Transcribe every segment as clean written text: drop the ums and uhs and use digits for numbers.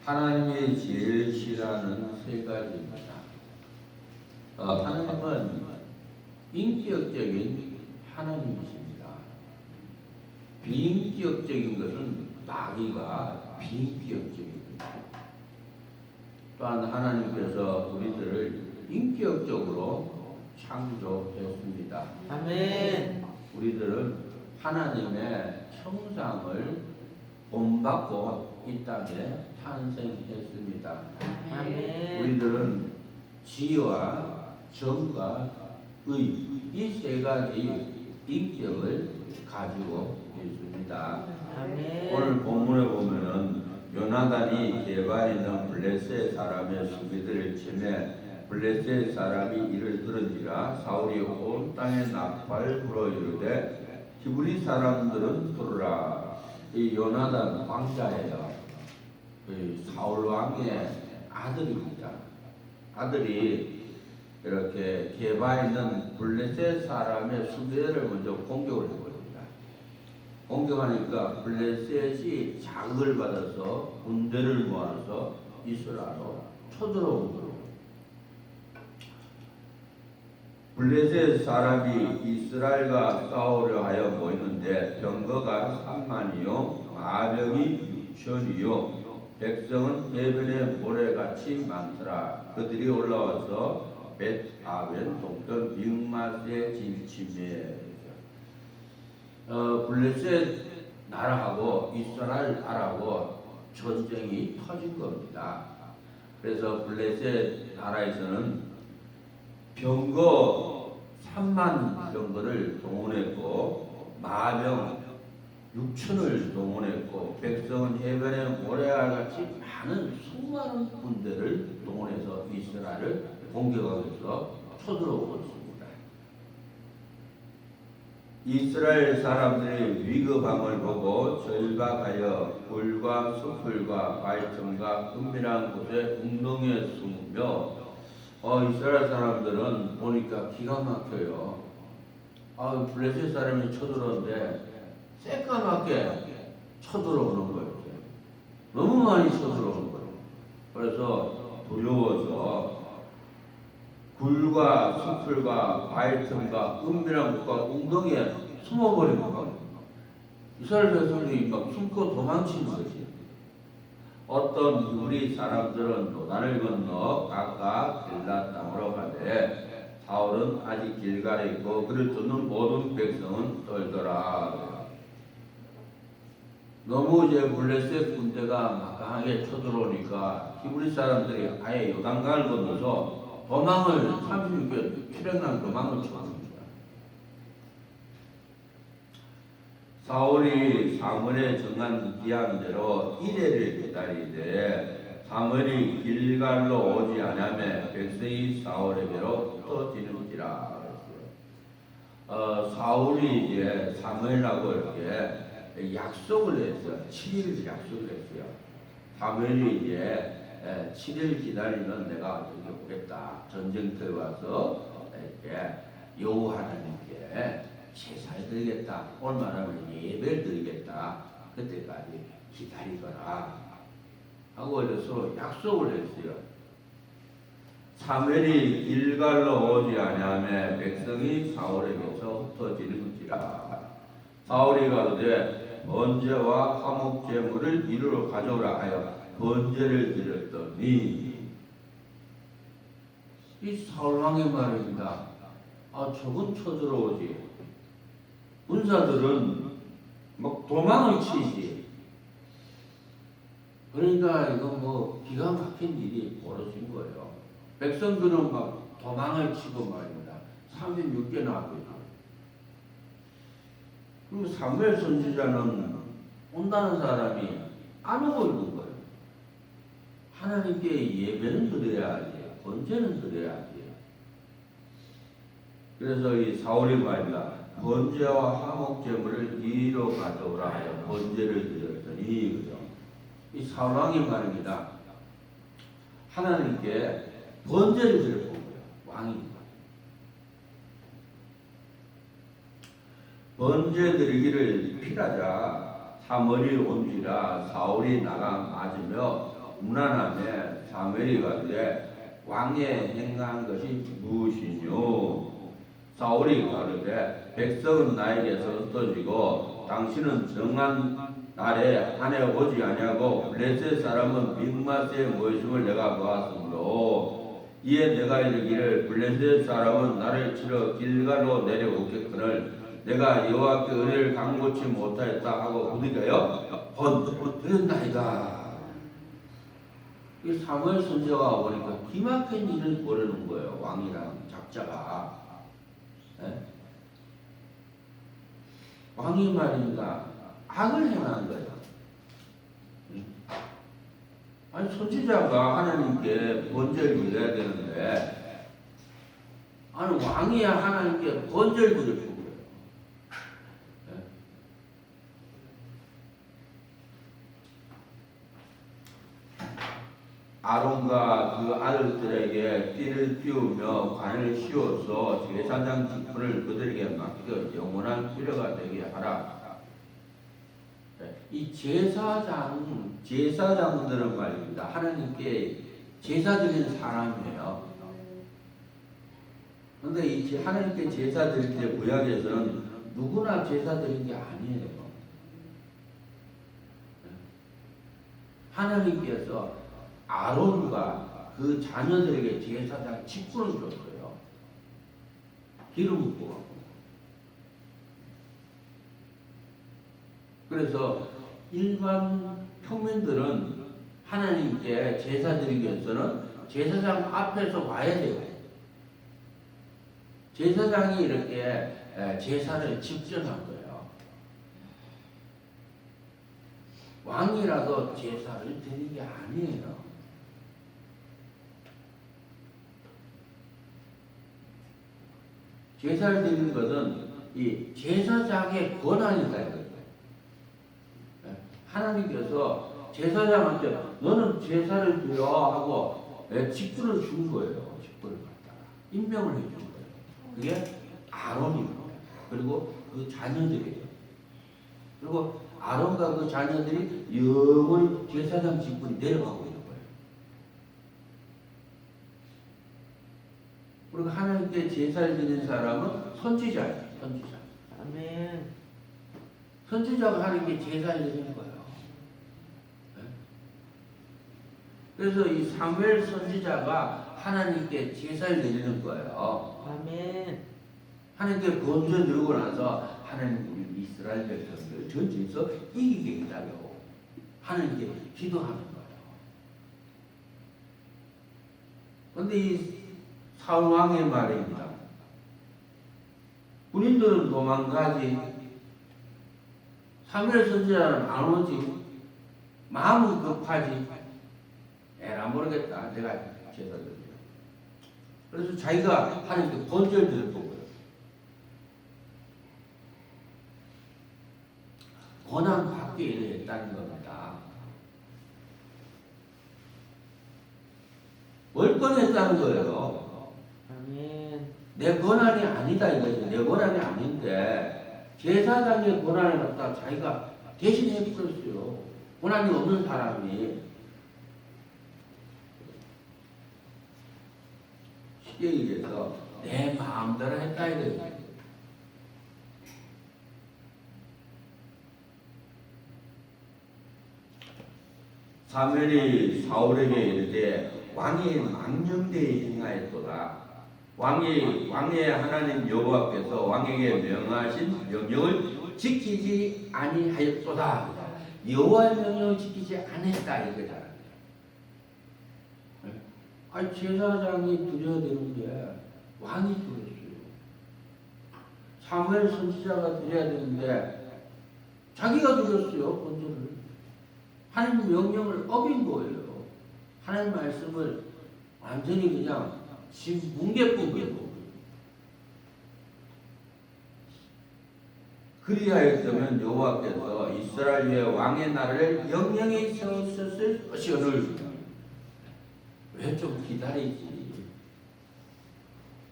하나님이 제일 싫어하는 세 가지입니다. 하나님은 인격적인 하나님이십니다. 비인격적인 것은 마귀가 비인격적입니다. 또한 하나님께서 우리들을 인격적으로 창조했습니다. 아멘. 우리들은 하나님의 형상을 본받고 이 땅에 탄생했습니다. 아멘. 우리들은 지혜와 정과 의, 이 세 가지 인격을 가지고 있습니다. 아멘. 오늘 본문에 보면은 요나단이 게바에 있는 블레셋 사람의 수비들을 치매 블레셋 사람이 이를 들은지라 사울이 온 땅에 나팔 불어 이르되 히브리 사람들은 들으라. 이 요나단 왕자예요. 사울 왕의 아들입니다. 아들이 이렇게 게바에 있는 블레셋 사람의 수비대를 먼저 공격을 해버립니다. 공격하니까 블레셋이 자극을 받아서 군대를 모아서 이스라엘로 쳐들어온 거예요. 블레셋 사람이 이스라엘과 싸우려 하여 모이는데 병거가 3만이요 마병이 6천이요 백성은 해변의 모래같이 많더라. 그들이 올라와서 벳아벤 동편 믹마스에 진침해. 블레셋 나라하고 이스라엘 나라하고 전쟁이 터진 겁니다. 그래서 블레셋 나라에서는 병거 3만 병거를 동원했고 마병 6천을 동원했고 백성은 해변에 모래알같이 많은 수많은 군대를 동원해서 이스라엘을 공격하기 위해서 쳐들어오고 있습니다. 이스라엘 사람들이 위급함을 보고 절박하여 굴과 숲풀과 말청과 은밀한 곳에 웅덩이에 숨으며 이스라엘 사람들은 보니까 기가 막혀요. 블레셋 사람이 쳐들어오는데 새까맣게 쳐들어오는 거예요. 너무 많이 쳐들어오는 거예요. 그래서 두려워서 굴과 숲풀과 바위틈과 은밀한 곳과 웅덩이에 숨어버린 거예요. 이스라엘 백성들이 막 숨고 도망치는 거지. 어떤 우리 사람들은 요단을 건너 각각 길라 땅으로 가되 사울은 아직 길갈에 있고 그를 쫓는 모든 백성은 떨더라. 너무 이제 블레셋 군대가 막강하게 쳐들어오니까 히브리 사람들이 아예 요단강을 건너서 도망을 36개 출행한 도망을 쳤습니다. 사울이 사무엘에 정한 기한대로 이레를 기다리되 사무엘이 길갈로 오지 않으며 백성이 사울에게로 흩어지는지라. 사울이 이제 사무엘하고 이렇게 약속을 했어요. 7일 약속을 했어요. 사무엘이 이제 7일 기다리면 내가 여기 오겠다. 전쟁터에 와서 이렇게 여호와 하나님께 제사를 드리겠다. 오늘 말하면 예배를 드리겠다. 그때까지 기다리거라 하고 이래서 약속을 했어요. 사무엘이 길갈로 오지 아니하며 백성이 사울에게서 흩어지는지라. 사울이 가로되 번제와 화목 제물을 이리로 가져오라 하여 번제를 드렸더니 이 사울왕의 말입니다. 저건 쳐들어오지. 군사들은 막 도망을 치지. 그러니까 이거 뭐 기가 막힌 일이 벌어진 거예요. 백성들은 막 도망을 치고 말입니다. 36개 나왔거든요. 그럼 사무엘 선지자는 온다는 사람이 안 오고 있는 거예요. 하나님께 예배는 드려야지, 번제는 드려야지. 그래서 이 사울이 말입니다. 번제와 화목제물을 이리로 가져오라 하여 번제를 드렸더니, 그죠? 이 사울왕이 말입니다. 하나님께 번제를 드렸던 거예요. 왕이. 번제 드리기를 필하자 사무엘이 온지라 사울이 나가 맞으며 문안함에 사무엘이 가르되 왕의 행한 것이 무엇이뇨? 사울이 가르되 백성은 나에게서 흩어지고 당신은 정한 날에 한해 오지 아니하고 블레셋 사람은 믹마스에 모이심을 내가 보았으므로 이에 내가 이르기를 블레셋 사람은 나를 치러 길갈로 내려오겠거늘 내가 여호와께 은혜를 강고치 못하였다 하고 부득이하여 번드렸나이다. 이 사무엘 선지자가 보니까 기막힌 일을 벌이는 거예요. 왕이랑 작자가. 네? 왕이 말입니다. 악을 행한 거예요. 아니 선지자가 하나님께 번제를 드려야 되는데 아니 왕이야 하나님께 번제를 드릴 거예요. 네? 아론과 그 아들들에게 띠를 띄우며 관을 씌워서 제사장 직분을 그들에게 맡겨 영원한 필요가 되게 하라. 이 제사장들은 말입니다. 하나님께 제사 드리는 사람이에요. 그런데 이 하나님께 제사 드릴 때 구약에서는 누구나 제사 드리는 게 아니에요. 하나님께서 아론과 그 자녀들에게 제사장 직분을 줬어요. 기름 부어. 그래서 일반 평민들은 하나님께 제사 드리기 위해서는 제사장 앞에서 와야 돼요. 제사장이 이렇게 제사를 집전한 거예요. 왕이라도 제사를 드리는 게 아니에요. 제사를 드리는 것은 이 제사장의 권한이다 이거예요. 하나님께서 제사장한테 너는 제사를 드려 하고 직분을 준 거예요. 직분을 갖다가 임명을 해준 거예요. 그게 아론이고 그리고 그 자녀들이에요. 그리고 아론과 그 자녀들이 영원히 제사장 직분이 내려가고 있는 거예요. 그리고 하나님께 제사를 드리는 사람은 선지자예요. 선지자. 아멘. 선지자가 하나님께 제사를 드리는 거예요. 그래서 이 사무엘 선지자가 하나님께 제사를 드리는 거예요. 아멘. 하나님께 번제 드리고 나서 하나님 우리 이스라엘 백성들 전쟁에서 이기게 해달라고 하나님께 기도하는 거예요. 그런데 이 사울 왕의 말입니다. 군인들은 도망가지 사무엘 선지자는 안 오지 마음은 급하지 에라 모르겠다. 내가 제사 드려. 그래서 자기가 하나님께 번제를 드릴 거고요. 권한 받게 일을 했다는 겁니다. 뭘 권했다는 거예요? 아멘. 내 권한이 아니다 이거죠. 내 권한이 아닌데 제사장의 권한을 갖다 자기가 대신해 버렸어요. 권한이 없는 사람이. 쉽게 얘기해서 내 마음대로 했다 이거예요. 사무엘이 사울에게 이르되 왕이 망령되이 행하였도다. 왕의 하나님 여호와께서 왕에게 명하신 명령을 지키지 아니하였도다. 여호와의 명령을 지키지 않았다 이거잖아요. 아니 제사장이 드려야 되는데 왕이 드렸어요. 사무엘 선지자가 드려야 되는데 자기가 드렸어요. 번제를. 하나님 명령을 어긴 거예요. 하나님 말씀을 완전히 그냥 지금 뭉개뿐인 거예요. 그리하였다면 여호와께서 이스라엘의 왕의 날을 영영히 세웠을 것이오늘 왜 좀 기다리지?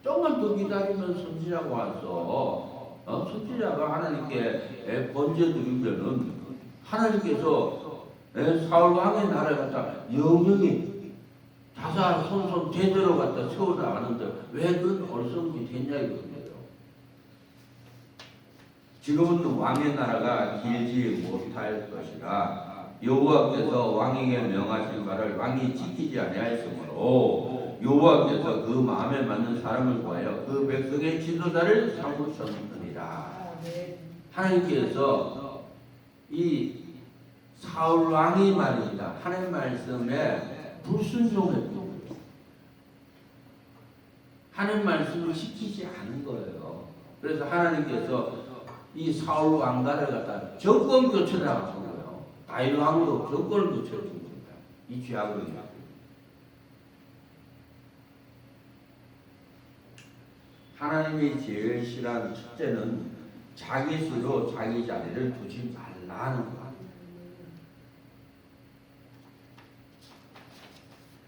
조금만 더 기다리면 선지자가 와서 선지자가 하나님께 번제 드리면은 하나님께서 사울 왕의 나라에 갖다 영영이 자사손손 제대로 갖다 세워나가는데 왜 그런 어리석은 짓 했냐 이거예요. 지금은 왕의 나라가 길지 못할 것이라 여호와께서 왕에게 명하신 바를 왕이 지키지 아니하였으므로 여호와께서 그 마음에 맞는 사람을 구하여 그 백성의 지도자를 삼으셨느니라. 하나님께서 이 사울 왕이 말입니다. 하나님 말씀에 불순종했던 거예요. 하나님 말씀을 지키지 않은 거예요. 그래서 하나님께서 이 사울 왕가를 갖다 정권 교체를 하신 거예요. 다윗 왕으로 정권을 교체해 준 겁니다. 이 죄악을. 하나님이 제일 싫어하는 첫째는 자기 수로 자기 자리를 두지 말라는 거예요.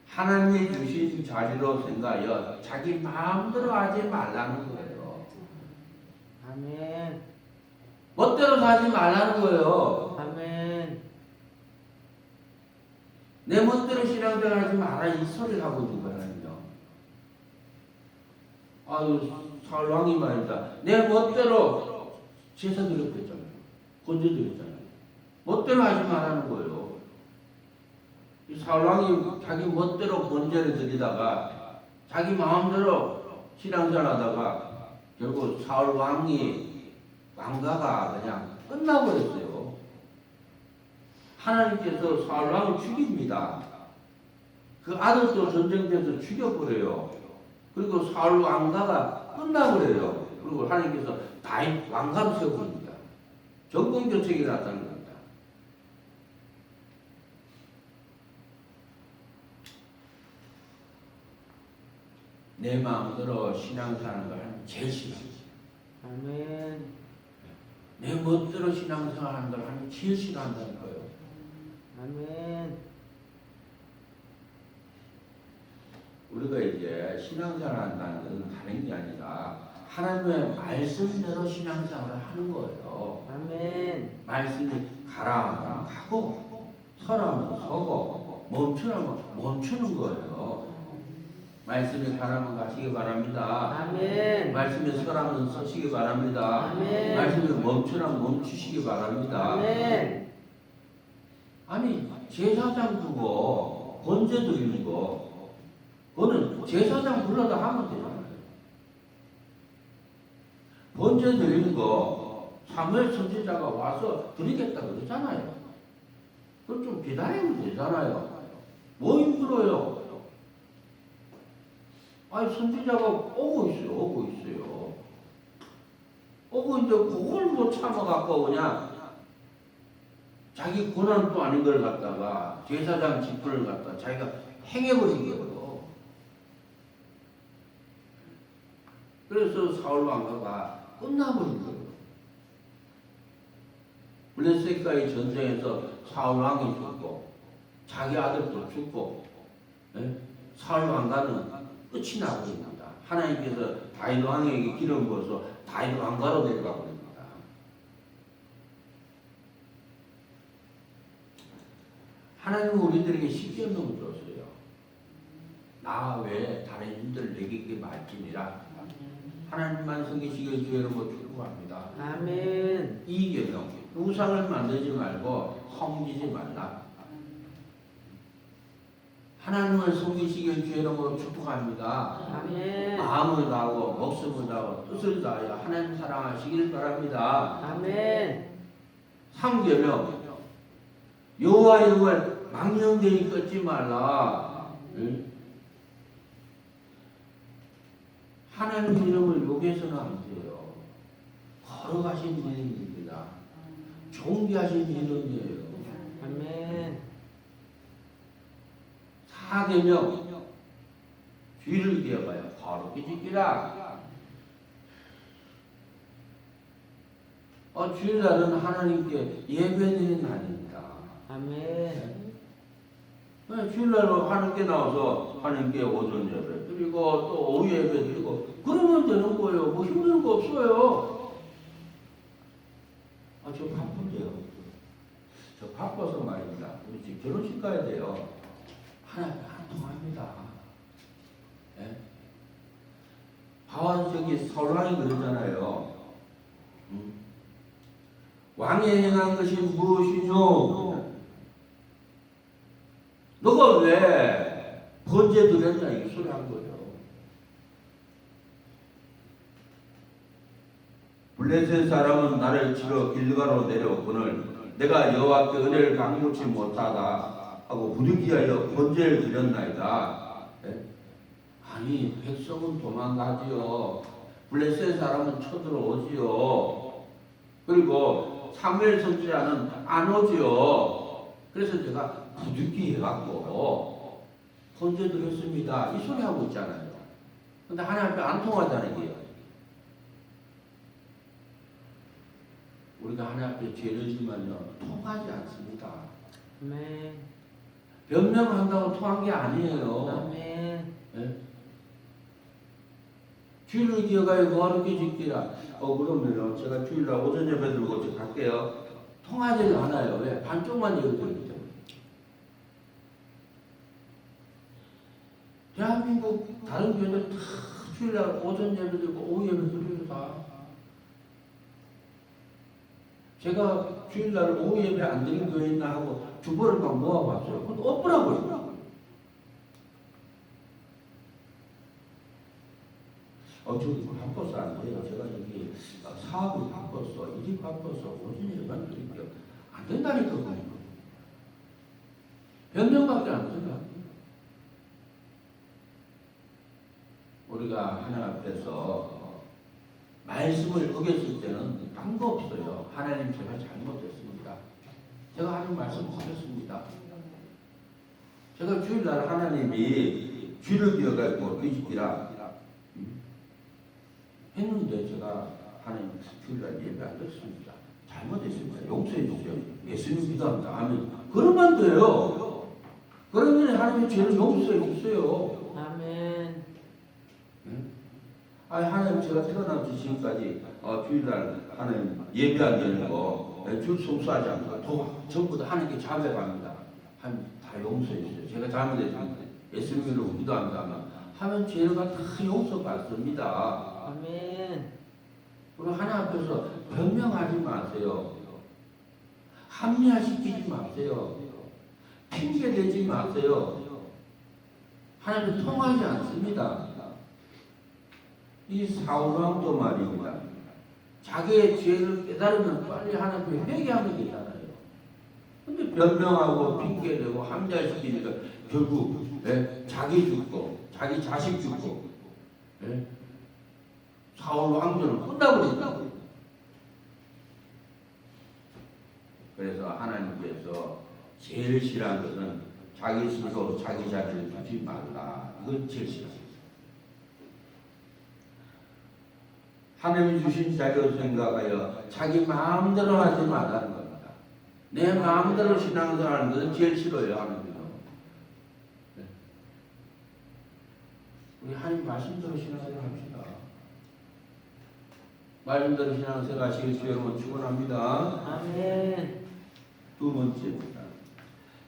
하나님이 주신 자리로 생각하여 자기 마음대로 하지 말라는 거예요. 아멘. 멋대로 사지 말라는 거예요. 아멘. 내 멋대로 신앙생활 하지 마라 이 소리를 하고 있는 거라니요. 아유 사울 왕이 말이다. 내 멋대로 제사 드렸잖아요. 건져 드렸잖아요. 멋대로 하지 말라는 거예요. 이 사울 왕이 자기 멋대로 번제를 드리다가 자기 마음대로 신앙생활 하다가 결국 사울 왕이 왕가가 그냥 끝나버렸어요. 하나님께서 사울 왕을 죽입니다. 그 아들도 전쟁돼서 죽여버려요. 그리고 사울 왕가가 끝나버려요. 그리고 하나님께서 다윗 왕가를 세워줍니다. 정권 교체가 나타난 겁니다. 내 마음대로 신앙생활을 하는 제일 싫어요. 아멘. 내 멋대로 신앙생활하는 걸 하면 제일 싫어한다는 거예요. 아멘. 우리가 이제 신앙생활 한다는 것은 다른 게 아니라 하나님의 말씀대로 신앙생활을 하는 거예요. 아멘. 말씀이 가라 하면 가고 서라면 서고 멈추라면 멈추는 거예요. 말씀이 가라면 가시기 바랍니다. 아멘. 말씀이 서라면 서시기 바랍니다. 아멘. 말씀이 멈추라면 멈추시기 바랍니다. 아멘. 아니 제사장 두고 번제 드리는 거 그거는 제사장 불러다 하면 되잖아요. 번제 드리는 거 사무엘 선지자가 와서 드리겠다 그러잖아요. 그걸 좀 기다리면 되잖아요. 뭐 힘들어요? 아니 선지자가 오고 있어요. 오고 이제 그걸 못 참아갖고 그냥 자기 고난도 아닌 걸 갖다가 제사장 직분을 갖다 자기가 행해버린 거예요. 그래서 사울 왕가가 끝나버린 거예요. 블레셋과의 전쟁에서 사울 왕이 죽고 자기 아들도 죽고 사울 왕가는 끝이 나버립니다. 하나님께서 다윗 왕에게 기름 부어서 다윗 왕가로 내려가 버립니다. 하나님은 우리들에게 십계명을 줬어요. 나 외에 다른 인들 내게 맡기니라. 하나님만 섬기시길 주의 이름으로 축복합니다. 아멘. 이 계명 우상을 만들지 말고 섬기지 말라. 하나님을 섬기시길 주의 이름으로 축복합니다. 아멘. 마음을 다하고 목숨을 다하고 뜻을 다하여 하나님 사랑하시길 바랍니다. 아멘. 3계명 여호와 이름을 망령되이 끊지 말라. 응? 하나님 이름을 욕해서는 안 돼요. 걸어가신 이름입니다. 존귀하신 이름이에요. 아멘. 4계명 주의를 기억하여 거룩히 지키라. 주일날은 하나님께 예배드리는 날입니다. 아멘. 주일날은 하나님께 나와서 하나님께 오전 예배 드리고 또 오후 예배 드리고 그러면 되는 거예요. 뭐 힘든 거 없어요. 저 바쁜데요. 저 바빠서 말입니다. 우리 결혼식 가야 돼요. 하나님 안 통합니다. 예? 바와적이 사울왕이 그러잖아요. 왕이 행한 것이 무엇이뇨? 너가 왜 번제 드렸냐 이 소리 한 거예요. 블레셋 사람은 나를 치러 길가로 내려오거늘 내가 여호와께 은혜를 강구치 못하다 하고 부득이하여 번제를 드렸나이다. 예? 아니 백성은 도망가지요. 블레셋 사람은 쳐들어오지요. 그리고 사무엘 선지자는 안 오지요. 그래서 제가 부득이 해갖고 번제 드렸습니다. 이 소리 하고 있잖아요. 근데 하나님 앞에 안 통하다는 게요. 우리가 하나님 앞에 죄를 지면요 통하지 않습니다. 아멘. 변명한다고 통한 게 아니에요. 아멘. 예? 주일을 기억하여 거룩히 지키라. 그러면요 제가 주일날 오전 예배 들고 저 갈게요. 통하지 않아요. 왜? 반쪽만 예배드리기 때문에. 대한민국 다른 교회들 다 주일날 오전 예배 드리고 오후 예배 드리고 다. 제가 주일날 오후 예배 안 드린 교회 있나 하고 두 번을 막 모아봤어요. 근데 없더라고요. 저기 바빠서 안 돼요. 제가 여기 사업이 바빠서, 일이 바빠서 오전 예배만 드릴게요. 안 된다니까. 변명밖에 안 된다. 우리가 하나님 앞에서 말씀을 어겼을 때는 딴 거 없어요. 하나님 제가 잘못했습니다. 제가 하는 말씀 하겠습니다. 제가 주일날 하나님이 주를 기억하고 뒤집기라 했는데 제가 하나님 주일날 예배 안 드렸습니다. 잘못했습니다. 용서해 주세요. 예수님 기도합니다. 아멘. 그러면 돼요. 그러면 하나님의 죄를 용서해 주세요. 아멘. 하나님 제가 태어나서 지금까지 주일날 하나님 예배 안 드리는 거, 줄 송수하지 않고 전부 다 하나님께 자백합니다. 하나님 다 용서해 주세요. 제가 잘못했습니다. 예수님으로 기도합니다. 하면 죄가 다 용서받습니다. 아멘. 그리고 하나님 앞에서 변명하지 마세요. 합리화시키지 마세요. 핑계대지 마세요. 하나님 통하지 않습니다. 이 사울왕도 말입니다. 자기의 죄를 깨달으면 빨리 하나님께 회개하면 되잖아요. 근데 변명하고 핑계대고 합리화시키니까 결국 자기 죽고 자기 자식 죽고 사울 왕조는 끝나버린다. 그래서 하나님께서 제일 싫어하는 것은 자기 스스로 자기 자리를 두지 말라. 이건 제일 싫어요. 하나님이 주신 자리로 생각하여 자기 마음대로 하지 말라는 겁니다. 내 마음대로 신앙생활하는 것은 제일 싫어요. 하나님은. 우리 하나님 말씀대로 신앙생활 합시다. 말씀대로 신앙생활 하시길 주 여러분 축원합니다. 아멘. 두 번째입니다.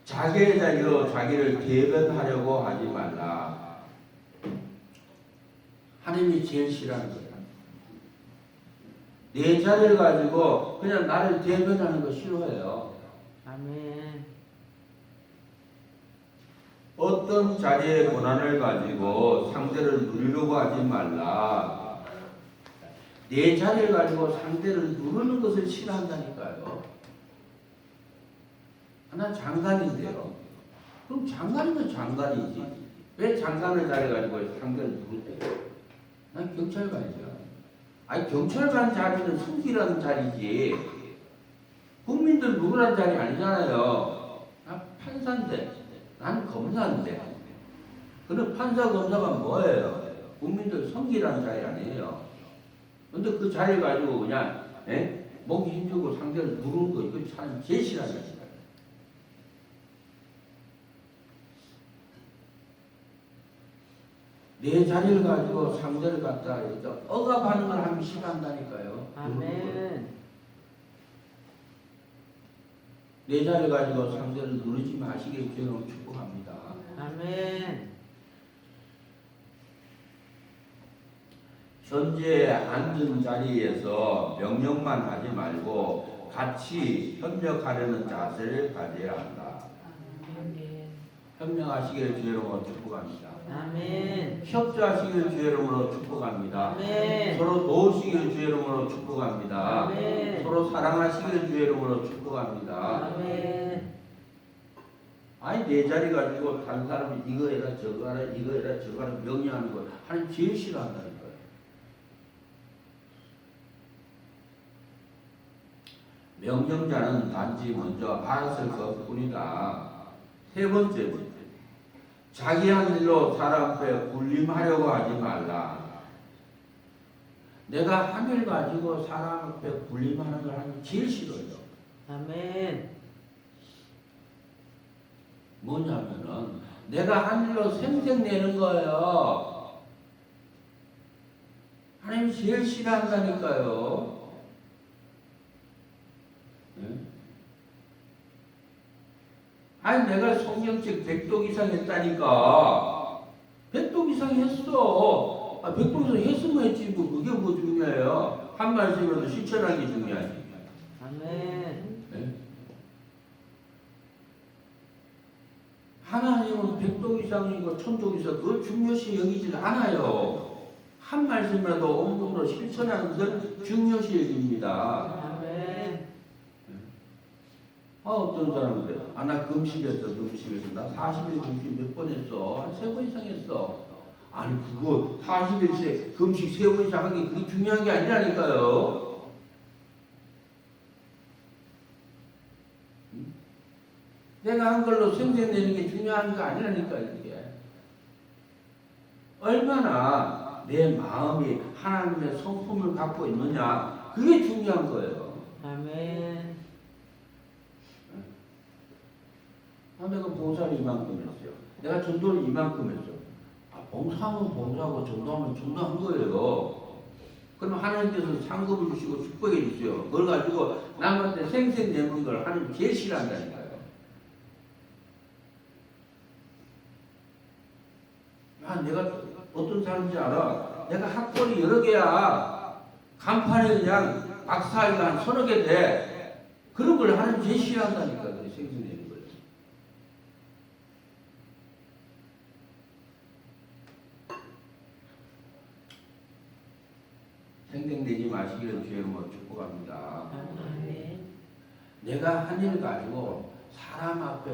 자기의 자리로 자기를 대변하려고 하지 말라. 하나님이 제일 싫어하는 거예요. 내 자리를 가지고 그냥 나를 대변하는 거 싫어해요. 아멘. 어떤 자리의 고난을 가지고 상대를 누리려고 하지 말라. 내 자리를 가지고 상대를 누르는 것을 싫어한다니까요. 난 장관인데요. 그럼 장관이면 장관이지. 왜 장관의 자리 가지고 상대를 누르세요? 난 경찰관이죠. 아니 경찰관 자리는 승기라는 자리지 국민들 누구라는 자리 아니잖아요. 나 판사인데 나는 검사인데 그는 판사 검사가 뭐예요? 국민들 성기라는 자리 아니에요. 근데 그 자리 가지고 그냥 목이 힘주고 상대를 누르는 거 이거 참 제일 싫어하는 거예요. 내 자리를 가지고 상대를 갖다 이렇게 억압하는 걸 하면 싫어한다니까요. 아멘. 내 내 자리 가지고 상대를 누르지 마시길 주로 축복합니다. 아멘. 현재 앉은 자리에서 명령만 하지 말고 같이 협력하려는 자세를 가져야 한다. 아멘. 협력하시기를 주여로 축복합니다. 아멘. 협조하시기를 주여로 축복합니다. 아멘. 서로 도우시기를 주여로 축복합니다. 아멘. 서로 사랑하시기를 주여로 축복합니다. 아멘. 아니 내 자리 가지고 다른 사람이 이거 해라 저거 하라 이거 해라 저거 하라 명령하는 거 하나님 제일 싫어한다는 거예요. 명령자는 단지 먼저 알았을 것뿐이다. 세 번째, 자기 한 일로 사람 앞에 군림하려고 하지 말라. 내가 한 일 가지고 사람 앞에 군림하는 걸 하나님 제일 싫어요. 아멘. 뭐냐면은 내가 한 일로 생색내는 거예요. 하나님 제일 싫어한다니까요. 네? 아니 내가 성경책 100독 이상 했다니까. 100독 이상 했어. 100독 이상 했으면 했지 뭐 그게 뭐 중요해요. 한 말씀이라도 실천하는 게 중요하지. 아멘. 네? 하나님은 100독 이상이고 1000독 이상 그걸 중요시 여기지 않아요. 한 말씀이라도 온몸으로 실천하는 것을 중요시 여깁니다. 아멘. 어떤 사람들 나 금식했어 나 40일 금식 몇 번 했어? 한 3번 이상 했어. 아니 그거 40일째 금식 3번 이상 한 게 그게 중요한 게 아니라니까요. 내가 한 걸로 생생내는 게 중요한 거 아니라니까 이게. 얼마나 내 마음이 하나님의 성품을 갖고 있느냐 그게 중요한 거예요. 아멘. 내가 봉사를 이만큼 했어요. 내가 전도를 이만큼 했어. 봉사하면 봉사하고 전도하면 전도한 거예요. 그럼 하나님께서 상급을 주시고 축복해 주세요. 그걸 가지고 남한테 생생 내는 걸 하나님 제일 싫어한다니까요. 내가 어떤 사람인지 알아? 내가 학벌이 여러 개야. 간판에 그냥 박사학위가 한 30개 돼. 그런 걸 하나님 제일 싫어한다니까. 생생 내는 걸. 생생내지 마시기를 주의 이름으로 축복합니다. 아멘. 내가 한 일 가지고 사람 앞에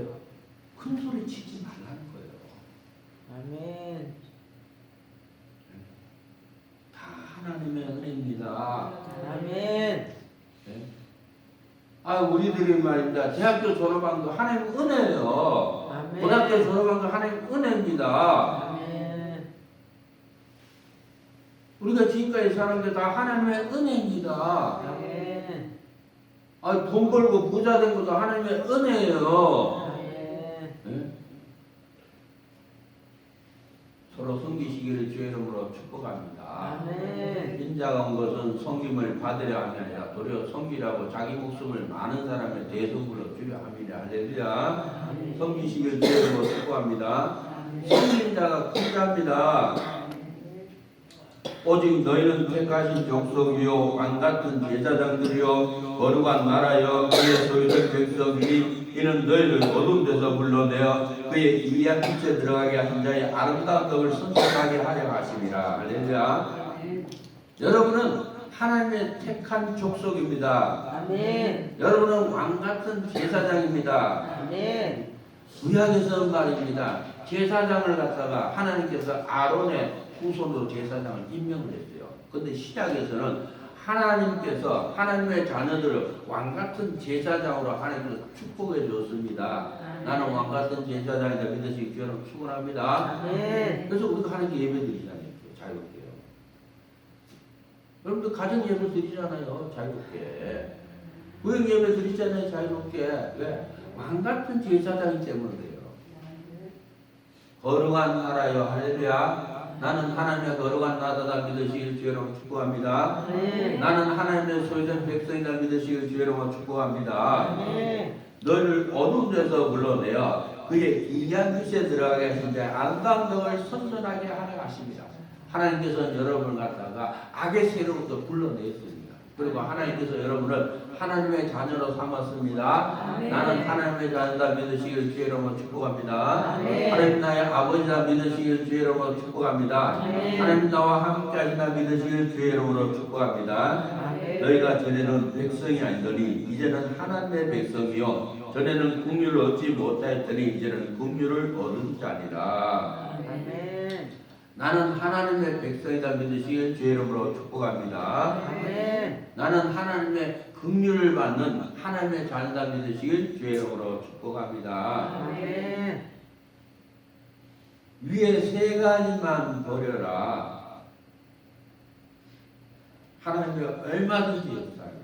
큰 소리 치지 말라는 거예요. 아멘. 다 하나님의 은혜입니다. 아멘. 네? 우리들이 말입니다. 대학교 졸업한 거 하나님 은혜예요. 아멘. 고등학교 졸업한 거 하나님 은혜입니다. 아멘. 우리가 지금까지 사는 게 다 하나님의 은혜입니다. 아멘. 돈 벌고 부자 된 것도 하나님의 은혜예요. 아멘. 네? 서로 섬기시기를 주의 이름으로 축복합니다. 아멘. 인자가 온 것은 섬김을 받으려 함이 아니라 도리어 섬기라고 자기 목숨을 많은 사람의 대속으로 주려 함이라. 할렐루야. 아멘. 섬기시기를 주의 이름으로 축복합니다. 섬긴 자가 큰 자입니다. 오직 너희는 택하신 족속이요 왕같은 제사장들이요 거룩한 나라여 그의 소유된 백성이니 이는 너희를 어두운 데서 불러내어 그의 이위한 빛에 들어가게 한 자의 아름다운 떡을 선택하게 하려 하심이라. 할렐루야. 여러분은 하나님의 택한 족속입니다. 아멘. 여러분은 왕같은 제사장입니다. 아멘. 구약에서는 말입니다. 제사장을 갖다가 하나님께서 아론의 후손으로 제사장을 임명을 했어요. 그런데 시작에서는 하나님께서 하나님의 자녀들을 왕같은 제사장으로 하나님께서 축복해 줬습니다. 나는 왕같은 제사장이다 믿으시기 주여는 축원합니다. 아멘. 그래서 우리가 하나님께 예배 드리잖아요. 자유롭게요. 여러분들 가정 예배 드리잖아요. 자유롭게. 구역 예배 드리잖아요. 자유롭게. 왜? 왕같은 제사장이기 때문에 그래요. 거룩한 나라여. 할렐루야. 나는 하나님의 거룩한 나라다 믿으시길 주여로 축복합니다. 아멘. 나는 하나님의 소유된 백성이다 믿으시길 주여로 축복합니다. 아멘. 너를 어두운 데서 불러내어 그의 기이한 빛에 들어가게 하신 자의 안감동을 선선하게 하려 하십니다. 하나님께서는 여러분을 갖다가 악의 세력부터 불러냈습니다. 그리고 하나님께서 여러분을 하나님의 자녀로 삼았습니다. 아멘. 나는 하나님의 자녀다 믿으시길 주의 이름으로 축복합니다. 아멘. 하나님 나의 아버지다 믿으시길 주의 이름으로 축복합니다. 아멘. 하나님 나와 함께 하신다 믿으시길 주의 이름으로 축복합니다. 아멘. 너희가 전에는 백성이 아니더니 이제는 하나님의 백성이요 전에는 긍휼을 얻지 못하였더니 이제는 긍휼을 얻은 자니라. 아멘. 나는 하나님의 백성이다 믿으시길 주의 이름으로 축복합니다. 아멘. 나는 하나님의 긍휼을 받는 하나님의 자녀다 믿으시길 주의 이름으로 축복합니다. 아멘. 위에 세 가지만 버려라. 하나님이 얼마든지 역사해요.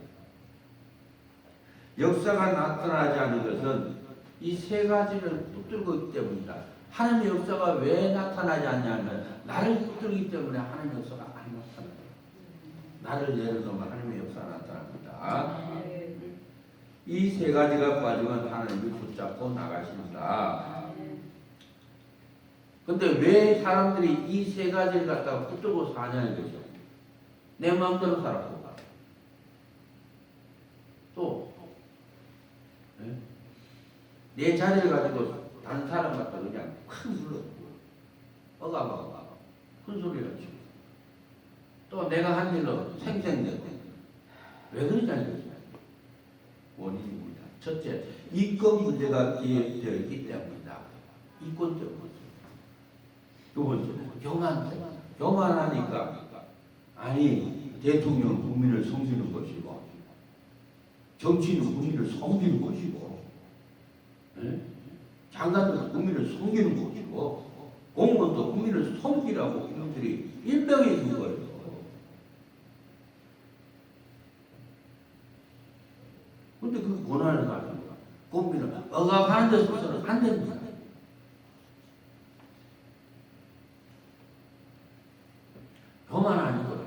역사가 나타나지 않은 것은 이 세 가지를 붙들고 있기 때문이다. 하나님의 역사가 왜 나타나지 않냐면 나를 붙들기 때문에 하나님의 역사가 안 나타나요. 나를 내려놓으면 하나님의 역사가 나타납니다. 이 세 가지가 빠지면 하나님이 붙잡고 나가십니다. 근데 왜 사람들이 이 세 가지를 갖다가 붙들고 사냐는 거죠. 내 마음대로 살았고 또 내 자리를 가지고 다른 사람 갖다 그냥 큰 불러 어가가 큰 소리를 치고 또 내가 한 일로 생생내고 왜 그러냐는 거죠. 원인입니다. 첫째, 이권 문제가 기획되어 있기 때문이다. 이권 때문이죠. 두 번째, 교만하니까 아니 대통령은 국민을 섬기는 것이고 정치인은 국민을 섬기는 것이고 장관들은 국민을 섬기는 것이고 공무원도 국민을 섬기라고 국민들이 임명해 준 거예요. 근데 그 권한을 가지고 국민을 억압하는 데 있어서는 안 됩니다. 교만하는 거예요.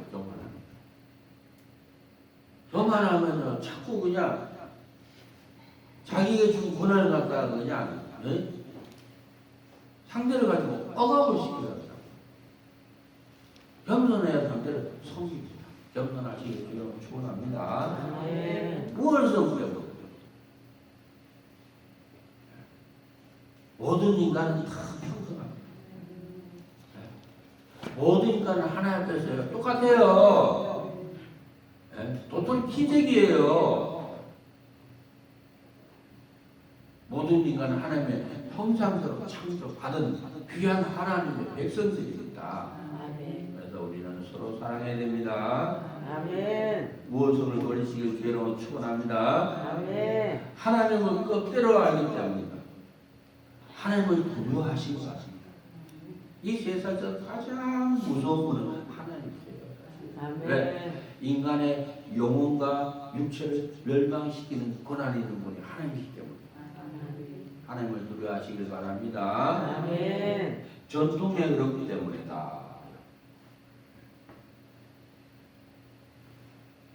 교만하면 자꾸 그냥 자기가 준 권한을 갖다가 그냥 상대를 가지고 억압을 시켜요. 겸손해야 상대를 섬깁니다. 겸손하시길 여러분 축원합니다. 무엇을 섬겨요? 모든 인간은 다 평등합니다. 모든 인간은 하나님 앞에서 똑같아요. 도토리 키재기예요. 모든 인간은 하나님의 형상대로 창조받은 귀한 하나님의 백성들입니다. 그래서 우리는 서로 사랑해야 됩니다. 아멘. 무엇을 버리시길 주로 축원합니다. 아멘. 하나님은 뜻대로 알기 때문입니다. 하나님을 두려워하시는 것입니다. 이 세상에서 가장 무서운 분은 하나님이세요. 아멘. 왜? 인간의 영혼과 육체를 멸망시키는 권한이 있는 분이 하나님이시기 때문에 하나님을 두려워하시길 바랍니다. 아멘. 전통에 그렇기 때문이다.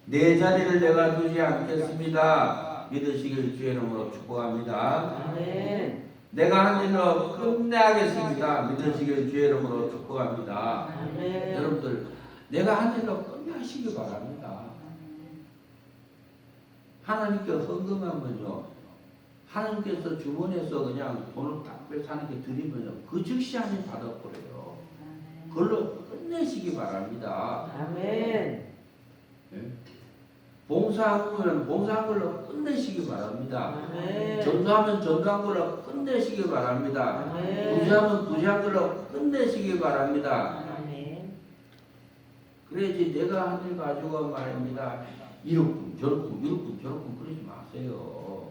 내 자리를 내가 두지 않겠습니다. 믿으시길 주의 이름으로 축복합니다. 아멘. 내가 한 일로 끝내하겠습니다. 믿으시길 주의 이름으로 축복합니다. 아멘. 여러분들 내가 한 일로 끝내시기 바랍니다. 하나님께 헌금하면요 하나님께서 주머니에서 그냥 돈을 딱 빼사는 게 드리면요 그 즉시 하나님 받아버려요. 그걸로 끝내시기 바랍니다. 아멘. 봉사한 거는 봉사한 걸로 끝내시기 바랍니다. 아멘. 전도하면 전도한 걸로 끝내시기 바랍니다. 아멘. 부시하면 부시한 걸로 끝내시기 바랍니다. 아멘. 그래야지 내가 한 일 가지고 말입니다. 이렇군 저렇군 그러지 마세요.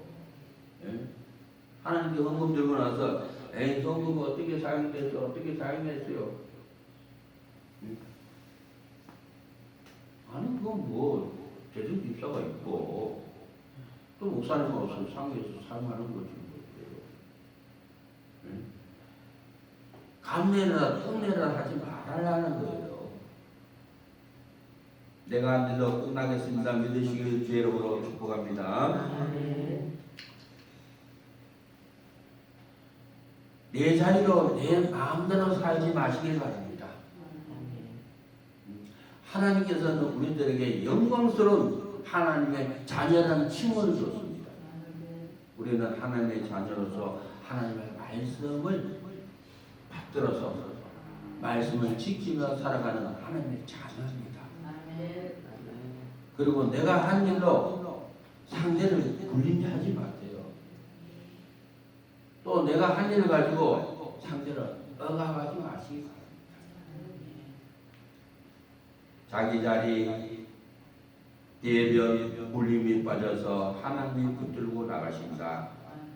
하나님께 헌금 들고 나서 에이 헌금 어떻게 사용됐어요? 아니 그건 뭐 재정 집사가 있고 또 목사님하고 상회에서 사용하는 거지 뭐. 감내나 통내나 하지 말라는 거예요. 내가 한 일로 끝나겠습니다. 믿으시길 주의 이름으로 축복합니다. 아멘. 내 자리로 내 마음대로 살지 마시길 바랍니다. 하나님께서는 우리들에게 영광스러운 하나님의 자녀라는 칭호를 줬습니다. 우리는 하나님의 자녀로서 하나님의 말씀을 받들어서 말씀을 지키며 살아가는 하나님의 자녀입니다. 그리고 내가 한 일로 상대를 굴림하지 마세요. 또 내가 한 일을 가지고 상대를 억압하지 마시기 바랍니다. 자기 자리 예변 굴림이 빠져서 하나님 붙들고 나가신다.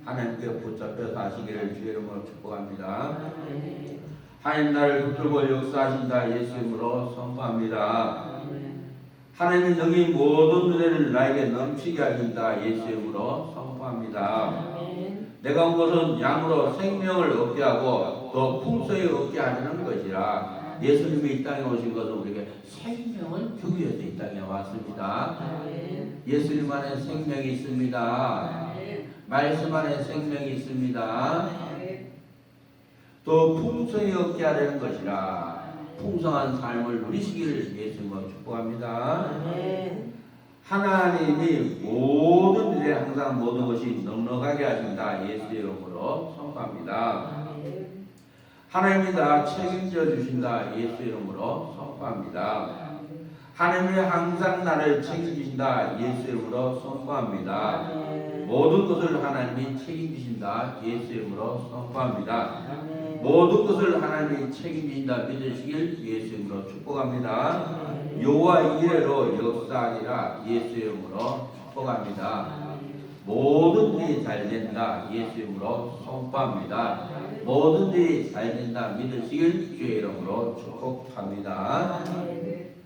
하나님께 붙잡혀 사시기를 주의 이름으로 축복합니다. 하나님 나를 붙들고 역사하신다. 예수 이름으로 선포합니다. 하나님의 능히 모든 은혜를 나에게 넘치게 하신다. 예수 이름으로 선포합니다. 내가 온 것은 양으로 생명을 얻게 하고 더 풍성히 얻게 하려는 것이라. 예수님이 이 땅에 오신 것은 우리에게 생명을 주기 위해서 이 땅에 왔습니다. 예수님 안에 생명이 있습니다. 말씀 안에 생명이 있습니다. 또 풍성히 얻게 하려는 것이라. 풍성한 삶을 누리시기를 예수님으로 축복합니다. 하나님이 모든 일에 항상 모든 것이 넉넉하게 하신다. 예수의 이름으로 선포합니다. 하나님이 다 책임져 주신다. 예수 이름으로 선포합니다. 하나님이 항상 나를 책임지신다. 예수 이름으로 선포합니다. 모든 것을 하나님이 책임지신다. 예수 이름으로 선포합니다. 모든 것을 하나님이 책임지신다. 믿으시길 예수 이름으로 축복합니다. 여호와 이레로 역사하리라. 예수 이름으로 축복합니다. 모든 일이 잘 된다. 예수 이름으로 선포합니다. 모든 일이 잘 된다. 믿으시길 주의 이름으로 축복합니다.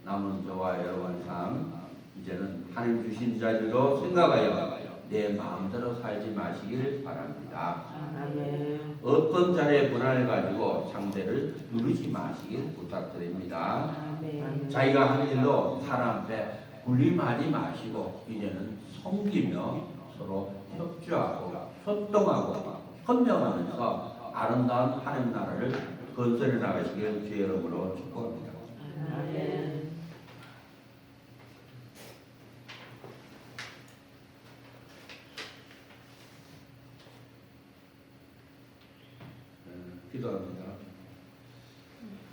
남은 저와 여러분 삶 이제는 하나님 주신 자리로 생각하여 내 마음대로 살지 마시길 바랍니다. 어떤 자리에 권한을 가지고 상대를 누르지 마시길 부탁드립니다. 자기가 한 일로 사람 앞에 군림하지 마시고 이제는 섬기며 서로 협조하고 협동하고 헌명하면서 아름다운 하나님 나라를 건설해 나가시길 주의 이름으로 축복합니다. 기도합니다.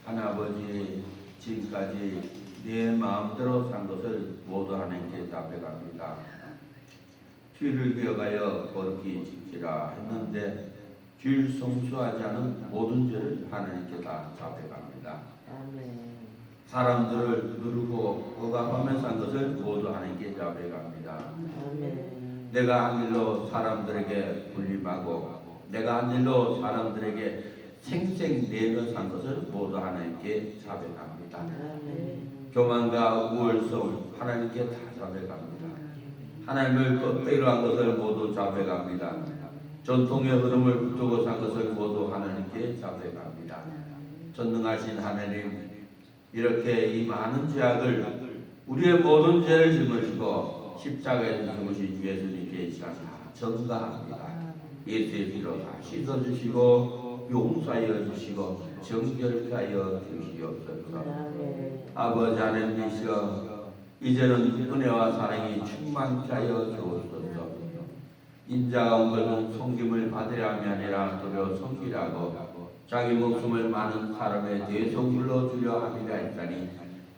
하나님 아버지, 지금까지 내 마음대로 산 것을 모두 하나님께 답해갑니다. 주를 기억하여 거룩히 지키라 했는데 주를 성수하지 않은 모든 죄를 하나님께 다 답해갑니다. 사람들을 누르고 억압하며 산 것을 모두 하나님께 답해갑니다. 내가 한 일로 사람들에게 불림하고 내가 한 일로 사람들에게 생생내며 산 것을 모두 하나님께 자백합니다. 교만과 우월성 하나님께 다 자백합니다. 하나님을 껍데기로 한 것을 모두 자백합니다. 전통의 흐름을 붙들고 산 것을 모두 하나님께 자백합니다. 전능하신 하나님, 이렇게 이 많은 죄악을 우리의 모든 죄를 짊어지고 십자가에 죽으신 예수님께 이 시간 다 전가합니다. 예수의 피로 다 씻어주시고 용서하여 주시고 정결케 하여 주시옵소서. 아버지 하나님이시여 이제는 은혜와 사랑이 충만케 하여 주옵소서. 인자가 온 것은 섬김을 받으려 함이 아니라 도려 섬기라고 자기 목숨을 많은 사람의 대속물로 주려 함이라 했다니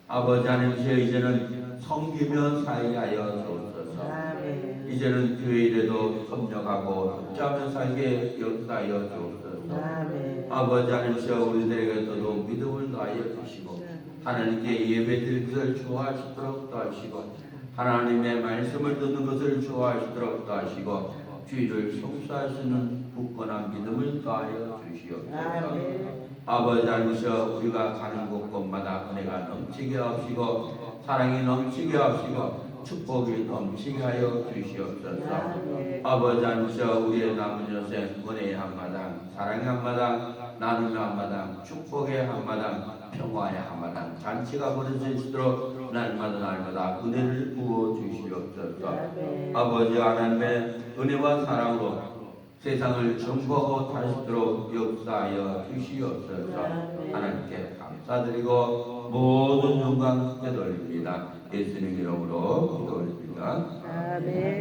아버지 하나님이시여 이제는 섬기며 살게 하여 주옵소서. 이제는 교회일에도 협력하고 협조하며 살게 역사하여 주옵소서. 아버지 하나님이시여 우리들에게 더더욱 믿음을 더하여 주시고 하나님께 예배드릴 것을 좋아하시도록 도와주시고 하나님의 말씀을 듣는 것을 좋아하시도록 도와주시고 주의를 성수할 수 있는 굳건한 믿음을 더하여 주시옵소서. 아버지 하나님이시여 우리가 가는 곳곳마다 은혜가 넘치게 하시고 사랑이 넘치게 하시고 축복이 넘치게 하여 주시옵소서. 아버지 하나님이시여 우리의 남은 여생 은혜의 한마당 사랑의 한마당 나눔의 한마당 축복의 한마당 평화의 한마당 잔치가 벌어지시도록 날마다 은혜를 부어 주시옵소서. 아버지 하나님의 은혜와 사랑으로 세상을 정복하고 다시도록 역사하여 주시옵소서. 하나님께 감사드리고 모든 영광 되돌립니다. 예수님 이름으로 기도드립니다. 아멘.